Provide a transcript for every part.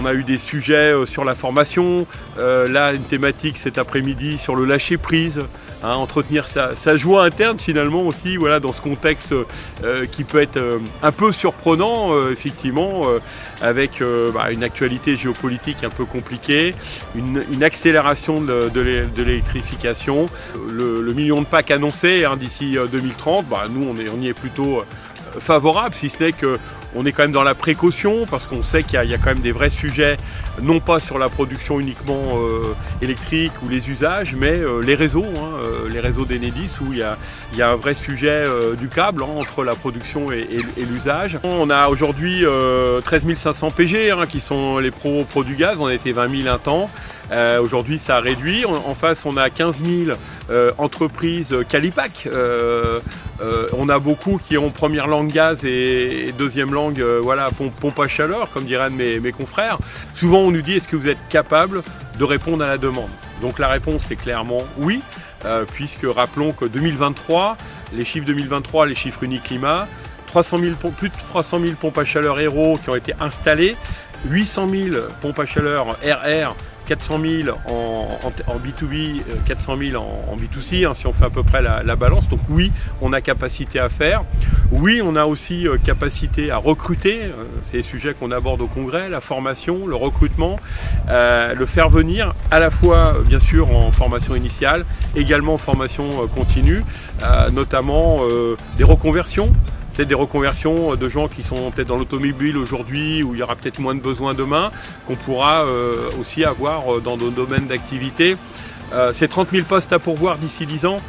a eu des sujets sur la formation, là une thématique cet après-midi sur le lâcher-prise, hein, entretenir sa joie interne finalement aussi, voilà, dans ce contexte qui peut être un peu surprenant, effectivement, avec une actualité géopolitique un peu compliquée, une accélération de l'électrification, le million de packs annoncé hein, d'ici 2030, nous on y est plutôt favorable, si ce n'est qu'on est quand même dans la précaution parce qu'on sait qu'il y a quand même des vrais sujets, non pas sur la production uniquement électrique ou les usages, mais les réseaux, les réseaux d'Enedis où il y a un vrai sujet du câble entre la production et l'usage. On a aujourd'hui 13 500 PG qui sont les pros du gaz, on a été 20 000 un temps. Aujourd'hui ça a réduit, en face on a 15 000 entreprises Calipac, on a beaucoup qui ont première langue gaz et deuxième langue pompe à chaleur comme diraient mes confrères. Souvent on nous dit est-ce que vous êtes capable de répondre à la demande? Donc la réponse est clairement oui, puisque rappelons que 2023, les chiffres 2023, les chiffres Uniclimat, plus de 300 000 pompes à chaleur Hero qui ont été installées, 800 000 pompes à chaleur RR, 400 000 en B2B, 400 000 en B2C, hein, si on fait à peu près la balance. Donc oui, on a capacité à faire. Oui, on a aussi capacité à recruter. C'est les sujets qu'on aborde au congrès, la formation, le recrutement, le faire venir à la fois, bien sûr, en formation initiale, également en formation continue, notamment des reconversions. Peut-être des reconversions de gens qui sont peut-être dans l'automobile aujourd'hui, où il y aura peut-être moins de besoins demain, qu'on pourra aussi avoir dans nos domaines d'activité. C'est 30 000 postes à pourvoir d'ici 10 ans,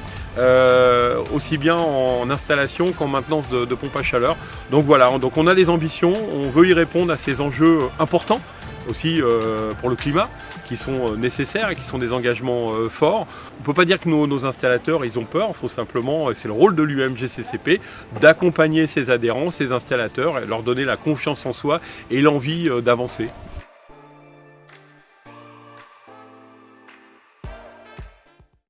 aussi bien en installation qu'en maintenance de pompes à chaleur. Donc voilà, donc on a les ambitions, on veut y répondre à ces enjeux importants, aussi pour le climat, qui sont nécessaires et qui sont des engagements forts. On ne peut pas dire que nos installateurs ils ont peur, il faut simplement, et c'est le rôle de l'UMGCCP, d'accompagner ses adhérents, ses installateurs, et leur donner la confiance en soi et l'envie d'avancer.